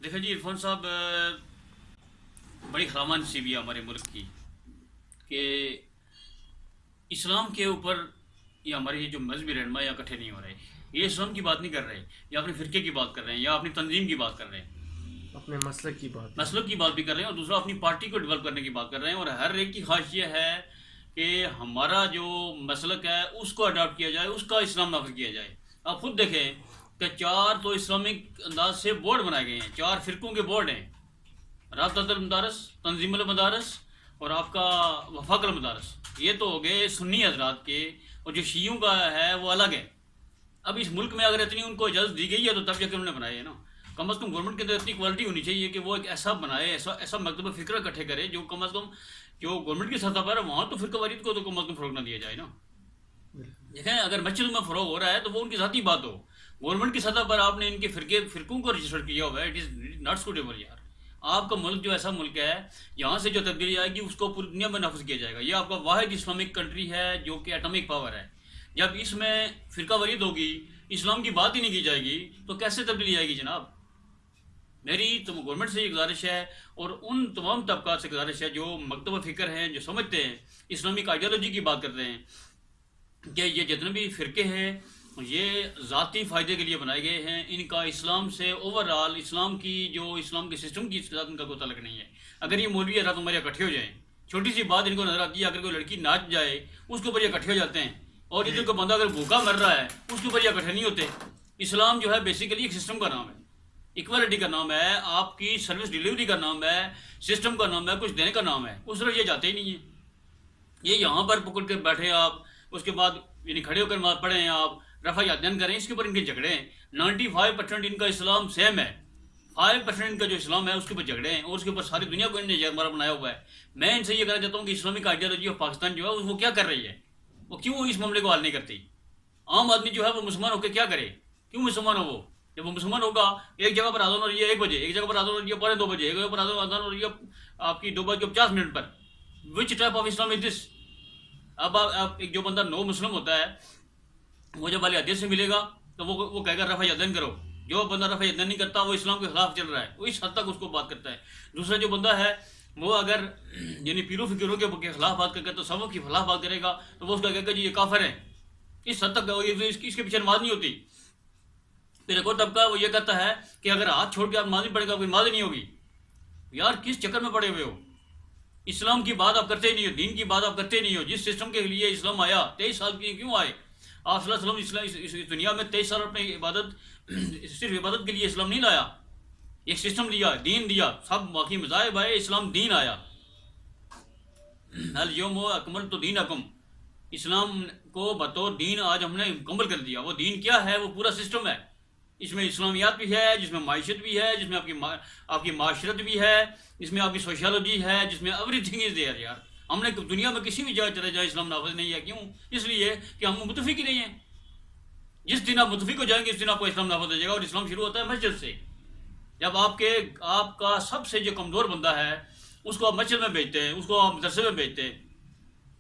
देखिए जी इरफान साहब, बड़ी खरामान सी भी है हमारे मुल्क की कि इस्लाम के ऊपर ये हमारे ये जो मजहबी रहनुमा यहाँ इकट्ठे नहीं हो रहे। ये इस्लाम की बात नहीं कर रहे, या अपने फिरके की बात कर रहे हैं, या अपनी तंजीम की बात कर रहे हैं, अपने मसलक की बात है। मसलक की बात भी कर रहे हैं, और दूसरा अपनी पार्टी को डेवलप करने की बात कर रहे हैं। और हर एक की ख्वाहिश ये है कि हमारा जो मसलक है उसको अडॉप्ट किया जाए, उसका इस्लाम नाफिज किया जाए। आप खुद देखें कि चार तो इस्लामिक अंदाज से बोर्ड बनाए गए हैं, चार फिरकों के बोर्ड हैं। राबतल मदारस, तंजीमुल मदारस और आपका वफाकल मदारस। ये तो हो गए सुन्नी हजरात के, और जो शीयों का है वो अलग है। अब इस मुल्क में अगर इतनी उनको इजाज़त दी गई है तो तब जाकर उन्होंने बनाए है ना। कम अज़ कम गवर्नमेंट के अंदर इतनी क्वालिटी होनी चाहिए कि वो एक ऐसा बनाए, ऐसा ऐसा मकतब फ़िक्र इकट्ठे करे जो कम अज़ कम जो गवर्नमेंट की सतह पर है वहाँ तो फ़िरका वारीत को तो कम अज़ कम फ़रोग ना दिया जाए ना। बिल्कुल। देखें, अगर मस्जिद में फ़रोग हो रहा है तो वो उनकी ज़ाती बात हो। गवर्नमेंट की सतह पर आपने इनके फ़िरकों को रजिस्टर किया हुआ है, इट इज़ नॉट सूटेबल यार। आपका मुल्क जो ऐसा मुल्क है, यहाँ से जो तब्दीली आएगी उसको पूरी दुनिया में नाफिज किया जाएगा। ये आपका वाहिद इस्लामिक कंट्री है जो कि एटॉमिक पावर है। जब इसमें फ़िरका वारीत होगी, इस्लाम की बात ही नहीं की जाएगी, तो कैसे तब्दीली आएगी जनाब। मेरी तो गवर्नमेंट से ये गुजारिश है, और उन तमाम तबका से गुजारिश है जो मकतब फ़िक्र हैं, जो समझते हैं, इस्लामिक आइडियोलॉजी की बात करते हैं, कि ये जितने भी फ़िरके हैं ये ज़ाती फ़ायदे के लिए बनाए गए हैं। इनका इस्लाम से ओवरऑल इस्लाम की जो इस्लाम के सिस्टम की साथ इनका कोई तल्लुक़ नहीं है। अगर ये मौलवी रात हमारे इकट्ठे हो जाएँ, छोटी सी बात इनको नज़र आती है, अगर कोई लड़की नाच जाए उसके ऊपर ये इकट्ठे हो जाते हैं, और इधर कोई बंदा अगर भूखा मर रहा है उसके ऊपर ये इकट्ठे नहीं होते। इस्लाम जो है बेसिकली एक सिस्टम का नाम है, इक्वालिटी का नाम है, आपकी सर्विस डिलीवरी का नाम है, सिस्टम का नाम है, कुछ देने का नाम है। उस तरफ ये जाते ही नहीं है। ये यहाँ पर पकड़ के बैठे आप, उसके बाद यानी खड़े होकर पढ़ें आप, रफ़ा यादन करें, इसके ऊपर इनके झगड़े हैं। 95% इनका इस्लाम सेम है, 5% इनका जो इस्लाम है उसके ऊपर झगड़े हैं, और उसके ऊपर सारी दुनिया को इन्होंने जगमारा बनाया हुआ है। मैं इनसे ये कहना चाहता हूँ कि इस्लामिक आइडियोलॉजी ऑफ पाकिस्तान जो है वो क्या कर रही है, वो क्यों इस मामले को हल नहीं करती। आम आदमी जो है वो मुसलमान होकर क्या करे, क्यों मुसलमान हो वो। जब वो मुसलमान होगा, एक जगह पर आज़ान हो रही है 1 बजे, एक जगह पर आज़ान हो रही है 2:15 बजे, एक जगह पर आज़ान हो रही है आपकी 2:50 पर। Which type of Islam is this. अब आप एक जो बंदा नो मुस्लिम होता है, वो जब वाले हदीस से मिलेगा तो वो कहेगा रफ़ा यदन करो। जो बंदा रफ़ा यदन नहीं करता वो इस्लाम के खिलाफ चल रहा है, वो इस हद तक उसको बात करता है। दूसरा जो बंदा है वो अगर यानी पीरो फिक्रों के खिलाफ बात करके तो सबों के खिलाफ बात करेगा, तो वो उसका कहेगा जी ये काफिर है। इस हद तक इसके पीछे नमाज नहीं होती। फिर एक और तबका वो ये कहता है कि अगर हाथ छोड़ के आप नमाज नहीं पड़ेगा, कोई नमाज नहीं होगी। यार किस चक्कर में पड़े हुए हो। इस्लाम की बात आप करते ही नहीं हो, दीन की बात आप करते ही नहीं हो। जिस सिस्टम के लिए इस्लाम आया, 23 साल के लिए क्यों आए आप सल्लल्लाहु अलैहि वसल्लम। इस दुनिया में 23 साल अपने इबादत, सिर्फ इबादत के लिए इस्लाम नहीं लाया, एक सिस्टम लिया, दीन दिया। सब बाकी मज़ाहिब आए, इस्लाम दीन आया। अल यौम अकमल तो दीन अकम, इस्लाम को बतौर दीन आज हमने मुकम्मल कर दिया। वो दीन क्या है, वो पूरा सिस्टम है। इसमें इस्लामियात भी है, जिसमें माइशत भी है, जिसमें आपकी माशरत भी है, जिसमें आपकी सोशलॉजी है, जिसमें एवरीथिंग इज देयर यार। हमने दुनिया में किसी भी जगह चले जाए इस्लाम नाफिज नहीं है। क्यों? इसलिए कि हम मुतफिक ही नहीं है। जिस दिन आप मुतफिक हो जाएंगे उस दिन आपको इस्लाम नाफिज हो जाएगा। और इस्लाम शुरू होता है मस्जिद से। जब आपका सबसे जो कमज़ोर बंदा है उसको आप मस्जिद में भेजते हैं, उसको आप मदरसे में भेजते हैं।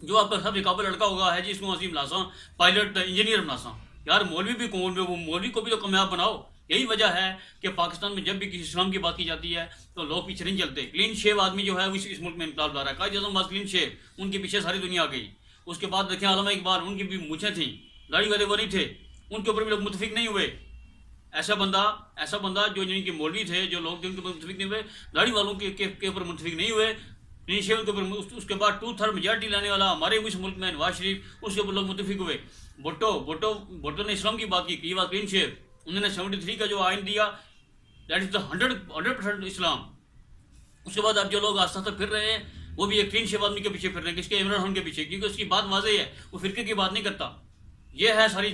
जो आपका सबसे काबिल लड़का होगा है जिसको असीम लासा पायलट इंजीनियर बनासा। यार मौलवी भी कौन, वो मौलवी को भी तो कामयाब बनाओ। यही वजह है कि पाकिस्तान में जब भी किसी इस्लाम की बात की जाती है तो लोग पीछे नहीं चलते। क्लीन शेव आदमी जो है वो इस मुल्क में इनकलाब ला रहा है। कायद आज़म वाज क्लीन शेव, उनके पीछे सारी दुनिया आ गई। उसके बाद देखें आलमा इकबाल, उनकी भी मूछें थी, दाढ़ी वाले वो नहीं थे, उनके ऊपर भी लोग मुतफिक नहीं हुए। ऐसा बंदा जो जिनके मौलवी थे, जो लोग जिनके ऊपर मुतफिक नहीं हुए, दाढ़ी वालों के ऊपर मुतफिक नहीं हुए, क्लीन के ऊपर। उसके बाद 2/3 मेजॉरिटी लाने वाला हमारे इस मुल्क में नवाज शरीफ, उसके ऊपर लोग मुतफिक हुए। भुट्टो ने इस्लाम की बात की बात क्लीन शेव। उन्होंने 73 का जो आइन दिया, दैट इज द 100% इस्लाम। उसके बाद अब जो लोग आस्था तक फिर रहे हैं वो भी एक क्लीन शेव आदमी के पीछे फिर रहे हैं, किसके? इमरान खान के पीछे, क्योंकि उसकी बात वाज़ेह है, वो फिरके की बात नहीं करता। ये है सारी,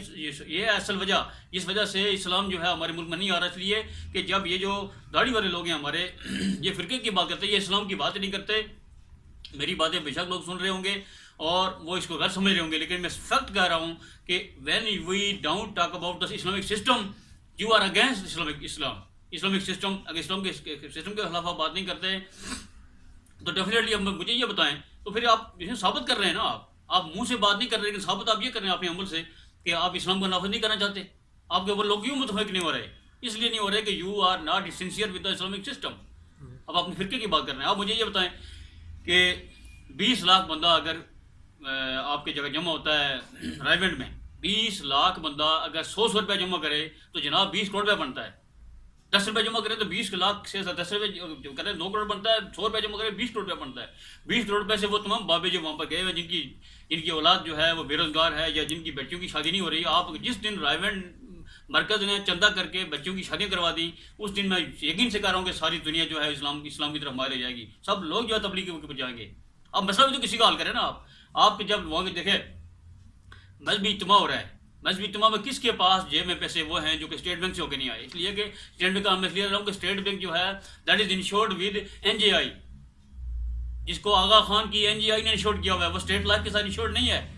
ये है असल वजह जिस वजह से इस्लाम जो है हमारे मुल्क में नहीं आ रहा। इसलिए कि जब ये जो दाढ़ी वाले लोग हैं हमारे, ये फिरके की बात करते हैं, ये इस्लाम की बात ही नहीं करते। मेरी बातें बेशक लोग सुन रहे होंगे और वो इसको गलत समझ रहे होंगे, लेकिन मैं फैक्ट कह रहा हूँ कि when we don't talk about the Islamic system, you are against Islamic system. अगर इस्लाम के सिस्टम के खिलाफ आप बात नहीं करते तो डेफिनेटली अब मुझे ये बताएं, तो फिर आप इसे साबित कर रहे हैं ना। आप मुंह से बात नहीं कर रहे, लेकिन साबित आप ये कर रहे हैं अपने अमल से कि आप इस्लाम को नाफिज नहीं करना चाहते। आपके ऊपर लोग क्यों मुतफिक नहीं हो रहे? इसलिए नहीं हो रहे कि you are not sincere with the Islamic system. अब अपने फिरके की बात कर रहे हैं। आप मुझे ये बताएं कि 20 लाख बंदा अगर आपकी जगह जमा होता है रायवेंड में, 20 लाख बंदा अगर 100 रुपया जमा करे तो जनाब 20 करोड़ रुपया बनता है। 10 रुपये जमा करें तो 20 लाख से 10 रुपये करें 2 करोड़ बनता है। 100 रुपये जमा करें 20 करोड़ रुपया बनता है। 20 करोड़ रुपये से वो तमाम बाबे जो वहाँ पर गए हुए जिनकी औलाद जो है वो बेरोजगार है या जिनकी बच्चियों की शादी नहीं हो रही, आप जिस दिन रायवेंड मरकज ने चंदा करके बच्चों की शादियां करवा दी, उस दिन मैं यकीन से कह रहा हूँ कि सारी दुनिया जो है इस्लाम की तरफ मारे जाएगी। सब लोग जो है तबलीग के ऊपर जाएंगे। अब मसला भी तो किसी का हल करें ना। आप जब वहाँ देखे मजहबी इज्तिमा हो रहा है, मजहबी इज्तिमा में किसके पास जेब में पैसे वो हैं जो कि स्टेट बैंक से होकर नहीं आए। इसलिए कि स्टेट बैंक का मैं इसलिए रहा हूँ कि स्टेट बैंक जो है दैट इज इंश्योर्ड विद एनजीआई, जिसको आगा खान की एनजीआई ने इंश्योर्ड किया हुआ है, वो स्टेट लाइफ के साथ इंश्योर्ड नहीं है।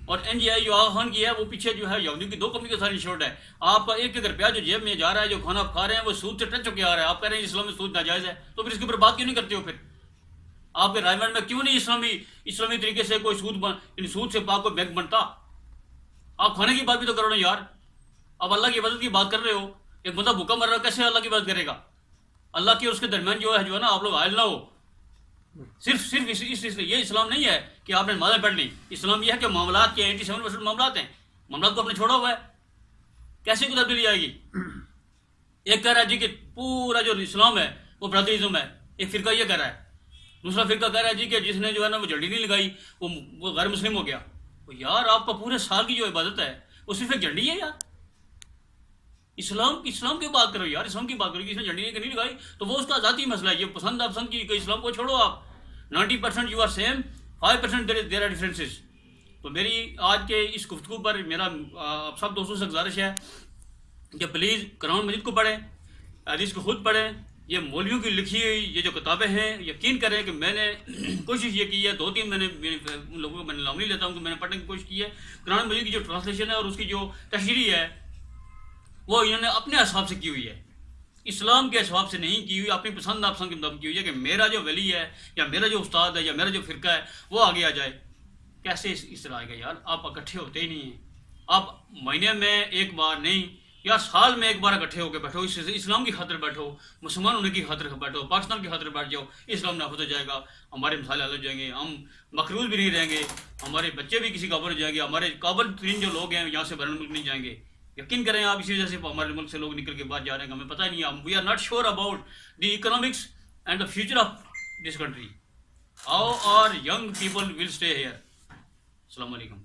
और एनजीआई जो आगा खान की है वो पीछे जो है यहूदियों की 2 कंपनी के साथ इंश्योर्ड है। आपका 1 रुपया जो जेब में जा रहा है, जो खाना आप खा रहे हैं, वो सूद से टच होकर आ रहा है। आप कह रहे हैं इस्लाम में सूद नाजायज है, तो फिर इसके ऊपर बात क्यों नहीं करते हो? फिर आपके रायवेंड में क्यों नहीं इस्लामी तरीके से कोई सूद से पाक कोई बैंक बनता? आप खाने की बात भी तो करो ना यार। अब अल्लाह की इबादत की बात कर रहे हो, एक बंदा भूखा मर रहा है, कैसे अल्लाह की इबादत करेगा? अल्लाह की और उसके दरमियान जो है ना आप लोग आयल ना हो। सिर्फ ये इस्लाम नहीं है कि आपने नमाज़ें पढ़ ली। इस्लाम यह है कि मामलात के 87% मामलात हैं, मामलात को आपने छोड़ा हुआ है। कैसे कोई तब्दीली आएगी? एक कह रहा है जी कि पूरा जो इस्लाम है वो ब्रदरिज्म है, एक फिरका ये कह रहा है। दूसरा फिरका कह रहा है जी कि जिसने जो है ना वो झंडी नहीं लगाई वो गैर मुस्लिम हो गया। तो यार आपका पूरे साल की जो इबादत है वो सिर्फ एक झंडी है यार। इस्लाम की बात करो यार, इस्लाम की बात करो। किसी झंडी नहीं लगाई तो वो उसका जाती मसला है। ये पसंद अपसंद की इस्लाम को छोड़ो आप। 90% you are same, 5% there are differences. तो मेरी आज के इस गुफ्तगू पर मेरा आप सब दोस्तों से गुजारिश है कि प्लीज़ कुरान मजीद को पढ़ें, हदीस को खुद पढ़ें। ये मौलवियों की लिखी हुई ये जो किताबें हैं, यकीन करें कि मैंने कोशिश ये की है, 2-3 मैंने उन लोगों को मैंने नाम नहीं लेता हूँ कि मैंने पढ़ने की कोशिश की है। कुरान मजीद की जो ट्रांसलेशन है और उसकी जो तशरीह है वो इन्होंने अपने हिसाब से की हुई है, इस्लाम के हिसाब से नहीं की हुई, अपनी पसंद नापसंद के मुताबिक की हुई है कि मेरा जो वली है या मेरा जो उस्ताद है या मेरा जो फिरका है वो आगे आ जाए। कैसे इस तरह आएगा यार? आप इकट्ठे होते ही नहीं हैं। आप महीने में एक बार नहीं या साल में एक बार इकट्ठे होकर बैठो, इस्लाम की खातिर बैठो, मुसलमान होने की खातिर बैठो, पाकिस्तान की खातिर बैठ जाओ। इस्लाम नाफुज हो जाएगा, हमारे मसाले हल हो जाएंगे, हम मखरूज भी नहीं रहेंगे, हमारे बच्चे भी किसी काबिल हो जाएंगे, हमारे काबिल तरीन जो लोग हैं यहाँ से बैरुल मुल्क नहीं जाएंगे। यकीन करें आप, इसी वजह से हमारे मुल्क से लोग निकल के बाहर जा रहे हैं, हमें पता नहीं है। We are not sure about the economics and the future of this country. How are young people will stay here? अस्सलाम वालेकुम।